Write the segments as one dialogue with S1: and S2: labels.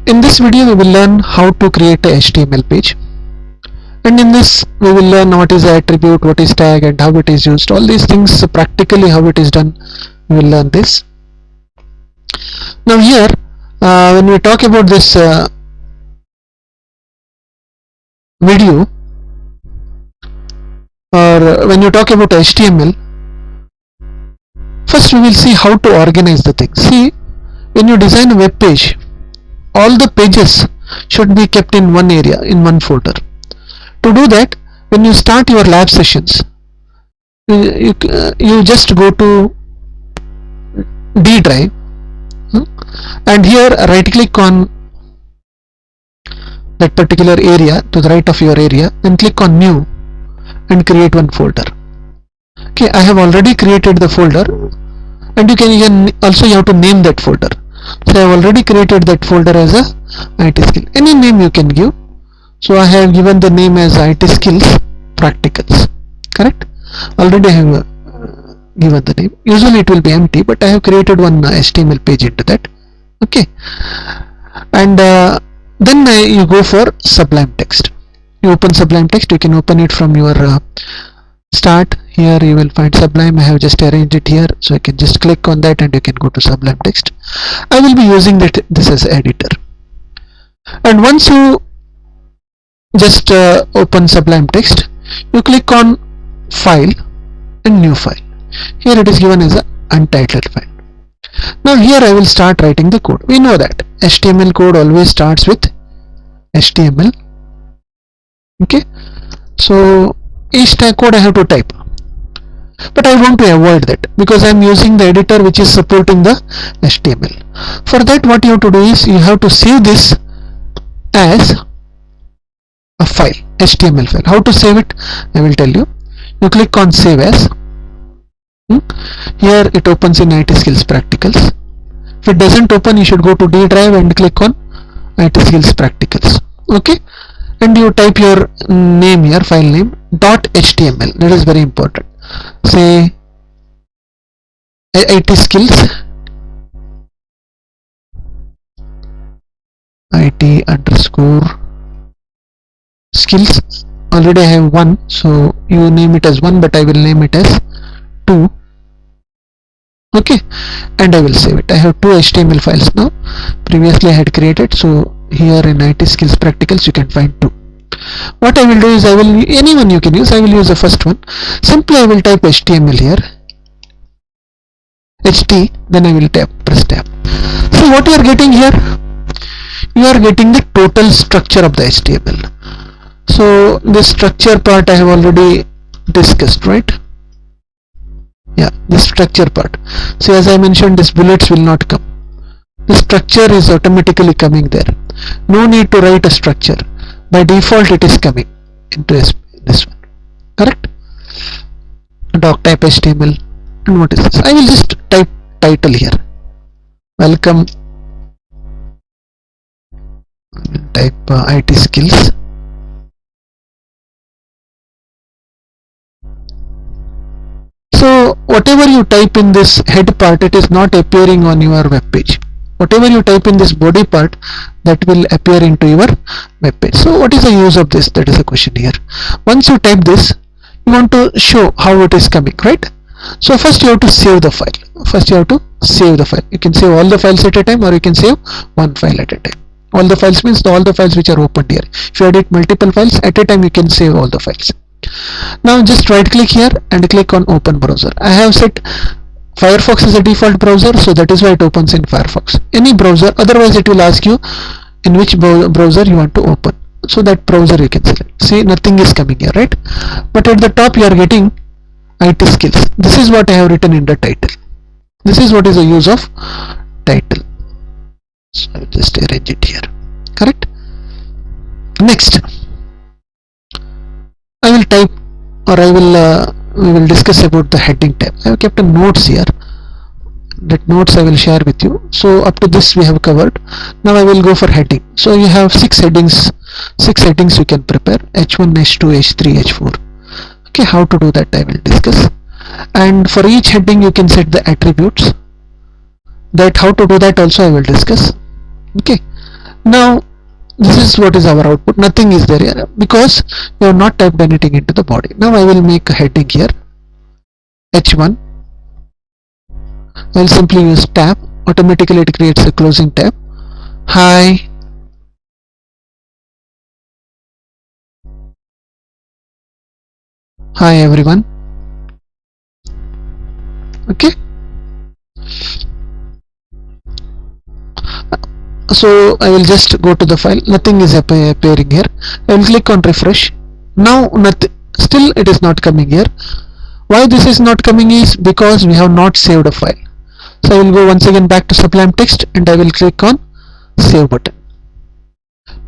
S1: In this video we will learn how to create a HTML page, and in this we will learn what is the attribute, what is tag, and how it is used. All these things practically how it is done, we will learn this. Now here when we talk about this video, or when you talk about HTML, first we will see how to organize the thing. See, when you design a web page, all the pages should be kept in one area, in one folder. To do that, when you start your lab sessions, you just go to D drive, and here right click on that particular area to the right of your area, and click on new and create one folder. Okay, I have already created the folder, and you can also, you have to name that folder. So I have already created that folder as a IT skill. Any name you can give. So I have given the name as IT skills practicals. Correct? Already I have given the name. Usually it will be empty, but I have created one HTML page into that. Okay. And then you go for Sublime Text. You open Sublime Text. You can open it from your start. Here you will find Sublime. I have just arranged it here, so you can just click on that and you can go to Sublime Text. I will be using this as editor. And once you just open Sublime Text, you click on File and New File. Here it is given as an untitled file. Now here I will start writing the code. We know that HTML code always starts with HTML. Okay, so each code I have to type, but I want to avoid that because I am using the editor which is supporting the HTML. For that, what you have to do is you have to save this as a file, HTML file. How to save it? I will tell you. You click on Save As. Here it opens in IT Skills Practicals. If it doesn't open, you should go to D drive and click on IT Skills Practicals. Okay, and you type your name here, file name .html. That is very important. Say IT skills, IT underscore skills. Already I have one, so you name it as one, but I will name it as 2. Okay, and I will save it. I have 2 HTML files now. Previously I had created, so here in IT skills practicals you can find 2. What I will do is anyone you can use. I will use the first one. Simply I will type HTML here, HT, then I will press tab. See what you are getting here? You are getting the total structure of the HTML. So this structure part I have already discussed, right? Yeah, this structure part. So as I mentioned, these bullets will not come. The structure is automatically coming there. No need to write a structure. By default it is coming into this one. Correct? Doc type HTML. And what is this? I will just type title here. Welcome. I will type IT skills. So whatever you type in this head part, it is not appearing on your web page. Whatever you type in this body part, that will appear into your web page. So what is the use of this? That is the question here. Once you type this, you want to show how it is coming, right? So first you have to save the file. First you have to save the file. You can save all the files at a time, or you can save one file at a time. All the files means all the files which are opened here. If you edit multiple files at a time, you can save all the files. Now just right click here and click on Open Browser. I have set Firefox as a default browser, so that is why it opens in Firefox. Any browser, otherwise it will ask you in which browser you want to open. So that browser you can select. See, nothing is coming here, right? But at the top you are getting IT skills. This is what I have written in the title. This is what is the use of title. So I will just arrange it here. Correct? Next, I will type, or we will discuss about the heading tab. I have kept a notes here. That notes I will share with you. So up to this we have covered. Now I will go for heading. So you have 6 headings. 6 headings you can prepare: H1, H2, H3, H4. Okay, how to do that I will discuss. And for each heading you can set the attributes. That how to do that also I will discuss. Okay. Now this is what is our output. Nothing is there here because we have not typed anything into the body. Now I will make a heading here, h1. I will simply use tab. Automatically it creates a closing tab. Hi everyone. Okay, so I will just go to the file. Nothing is appearing here. I will click on refresh. Now nothing, still it is not coming here. Why this is not coming is because we have not saved a file. So I will go once again back to Sublime Text and I will click on save button.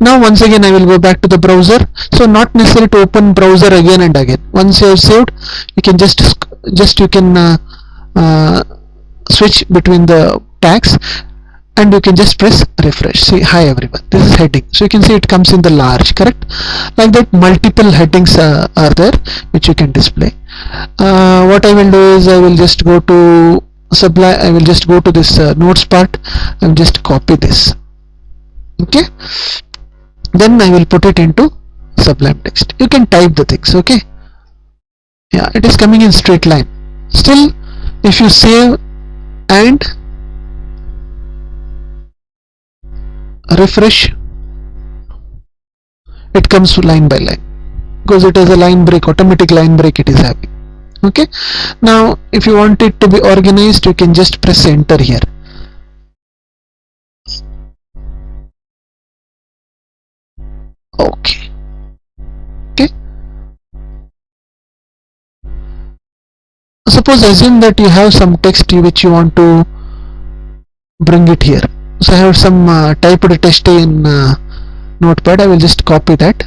S1: Now once again I will go back to the browser. So not necessary to open browser again and again. Once you have saved, you can just switch between the tags and you can just press refresh. See, hi everyone, this is heading. So you can see it comes in the large, correct? Like that, multiple headings are there which you can display. What I will do is I will just go to Sublime. I will just go to this notes part and just copy this. Okay, then I will put it into Sublime Text. You can type the things. Okay, yeah, it is coming in straight line. Still, if you save and refresh, it comes to line by line because it is a line break, automatic line break it is having. Okay, now if you want it to be organized, you can just press enter here. Okay, suppose assume that you have some text which you want to bring it here. So I have some typed text in notepad. I will just copy that,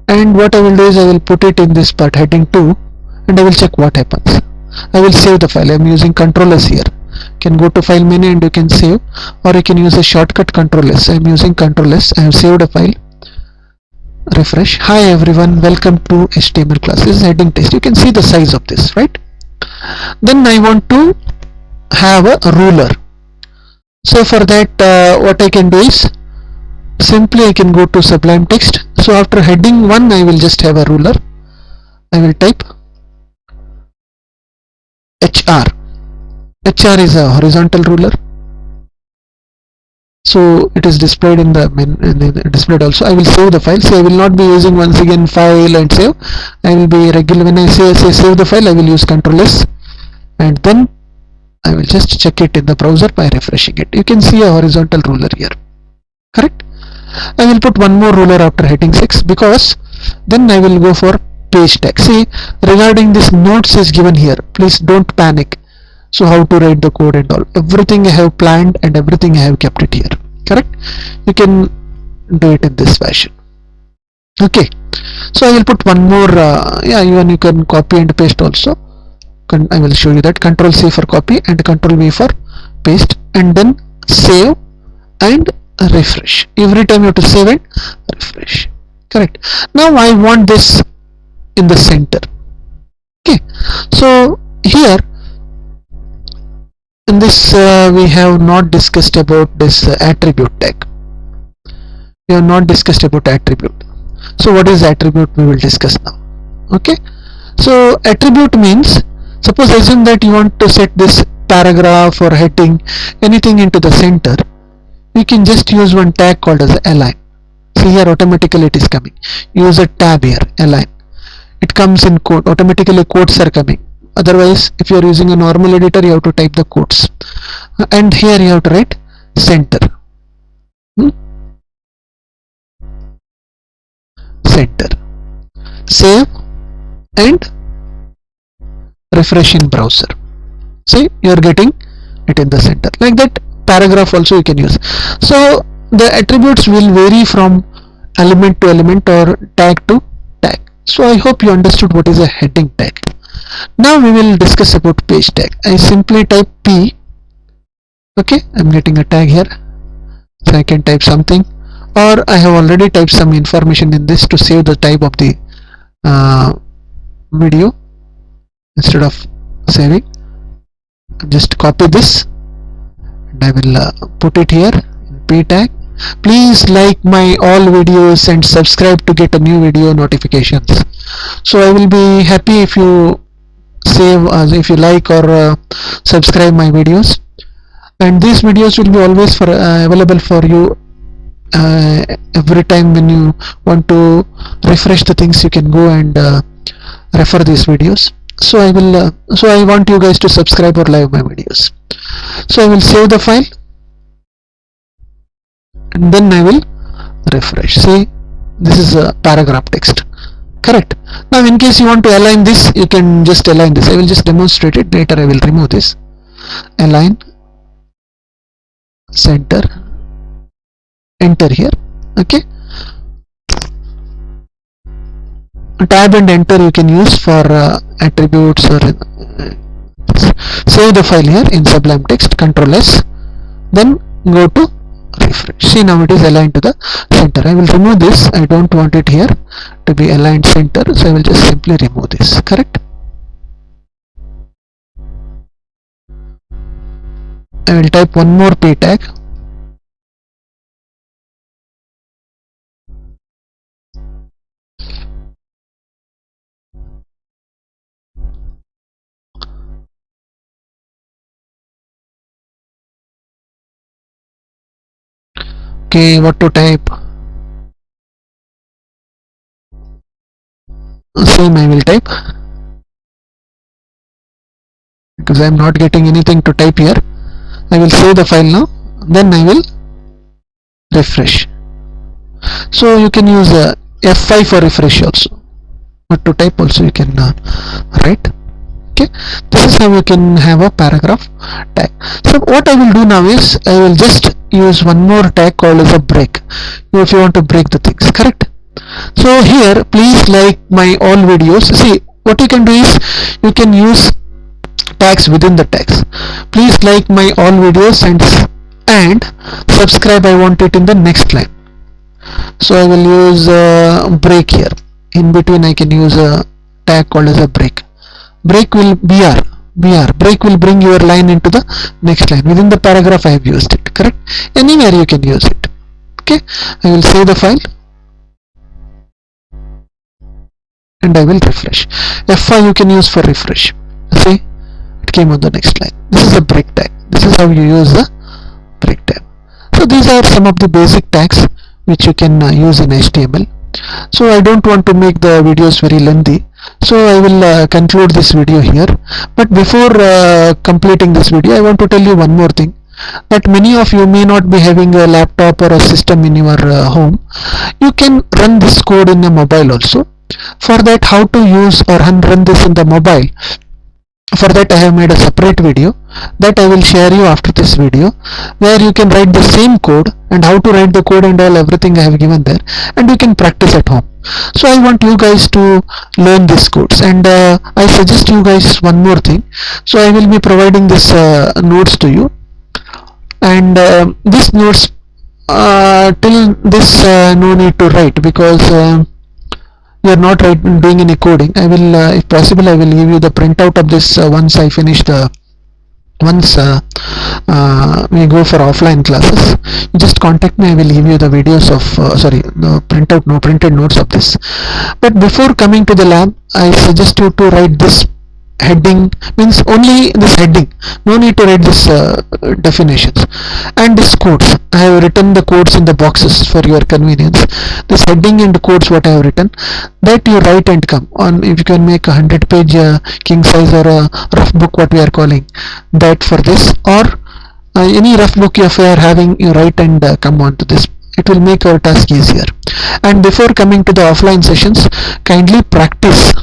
S1: and what I will do is I will put it in this part, heading 2, and I will check what happens. I will save the file. I am using Ctrl S here. You can go to file menu and you can save, or you can use a shortcut Ctrl S. I am using Ctrl S. I have saved a file. Refresh. Hi everyone, welcome to HTML class. This is heading text. You can see the size of this, right? Then I want to have a ruler. So for that what I can do is simply I can go to Sublime Text. So after heading 1 I will just have a ruler. I will type HR. HR is a horizontal ruler. So it is displayed in the displayed also. I will save the file. So I will not be using once again file and save. I will be regular when I say save the file. I will use Ctrl S, and then I will just check it in the browser by refreshing it. You can see a horizontal ruler here, correct? I will put one more ruler after heading 6 because then I will go for page tag. See, regarding this notes is given here. Please don't panic. So how to write the code and all, everything I have planned and everything I have kept it here, correct? You can do it in this fashion. Okay, so I will put one more yeah, even you can copy and paste also. I will show you that. Ctrl C for copy and Ctrl V for paste, and then save and refresh. Every time you have to save and refresh, correct? Now I want this in the center. Okay, so here in this we have not discussed about this attribute tag. We have not discussed about attribute. So what is attribute, we will discuss now. Okay, so attribute means, suppose assume that you want to set this paragraph or heading, anything into the center. We can just use one tag called as align. See here, automatically it is coming. Use a tab here, align. It comes in code. Automatically quotes are coming. Otherwise, if you are using a normal editor, you have to type the quotes. And here you have to write center. Center. Save and refresh in browser. See, you are getting it in the center. Like that, paragraph also you can use. So the attributes will vary from element to element or tag to tag. So I hope you understood what is a heading tag. Now we will discuss about page tag. I simply type P. Okay, I'm getting a tag here, so I can type something, or I have already typed some information in this to save the type of the video. Instead of saving, just copy this and I will put it here in p tag. Please like my all videos and subscribe to get a new video notifications. So I will be happy if you save if you like or subscribe my videos, and these videos will be always for available for you every time when you want to refresh the things. You can go and refer these videos. So I will so I want you guys to subscribe or like my videos. So I will save the file and then I will refresh. See, this is a paragraph text, correct? Now in case you want to align this, you can just align this. I will just demonstrate it. Later I will remove this. Align, center, enter here. Okay, tab and enter you can use for attributes or save the file here in Sublime Text. Control S, then go to refresh. See, now it is aligned to the center. I will remove this. I don't want it here to be aligned center, so I will just simply remove this. Correct? I will type one more p tag. Okay, what to type? Same I will type, because I am not getting anything to type here. I will save the file now, then I will refresh. So you can use F5 for refresh also. What to type also you can write. Okay, this is how you can have a paragraph tag. So what I will do now is I will just use one more tag called as a break, if you want to break the things, correct? So here please like my all videos. See, what you can do is you can use tags within the tags. Please like my all videos and subscribe. I want it in the next line. So I will use break here. In between I can use a tag called as a break. Break will BR. Break will bring your line into the next line. Within the paragraph I have used it, correct? Anywhere you can use it. Okay, I will save the file and I will refresh. F5 you can use for refresh. See, it came on the next line. This is a break tag. This is how you use the break tag. So these are some of the basic tags which you can use in HTML. So I don't want to make the videos very lengthy, so I will conclude this video here. But before completing this video, I want to tell you one more thing, that many of you may not be having a laptop or a system in your home. You can run this code in a mobile also. For that, how to use or run this in the mobile, for that I have made a separate video that I will share you after this video, where you can write the same code and how to write the code and all, everything I have given there, and you can practice at home. So I want you guys to learn these codes, and I suggest you guys one more thing. So I will be providing this notes to you, and this notes till this no need to write, because you are not doing any coding. I will if possible I will give you the printout of this once I finish the once we go for offline classes. You just contact me. I will give you the videos of the printed notes of this. But before coming to the lab, I suggest you to write this heading, means only this heading, no need to write this definitions, and this codes. I have written the codes in the boxes for your convenience. This heading and codes what I have written, that you write and come on. If you can make a 100-page king size or a rough book, what we are calling that, for this, or any rough book if you are having, you write and come on to this. It will make our task easier. And before coming to the offline sessions, kindly practice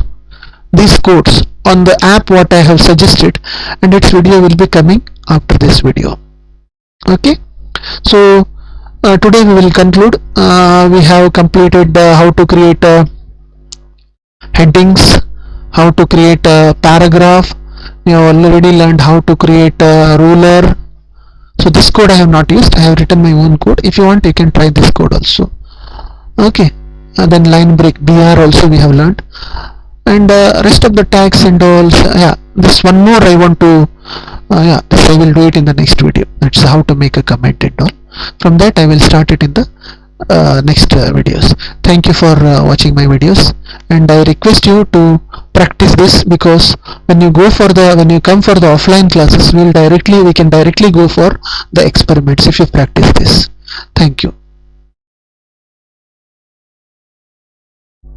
S1: these codes on the app what I have suggested, and its video will be coming after this video. Okay, so today we will conclude. We have completed how to create headings, how to create a paragraph. We have already learned how to create a ruler. So this code I have not used. I have written my own code. If you want, you can try this code also. Okay, and then line break, BR also we have learned, and rest of the tags and all. Yeah, this one more I want to Yeah, this I will do it in the next video. That's how to make a comment and all. From that I will start it in the next videos. Thank you for watching my videos, and I request you to practice this, because when you come for the offline classes, we can directly go for the experiments if you practice this. Thank you.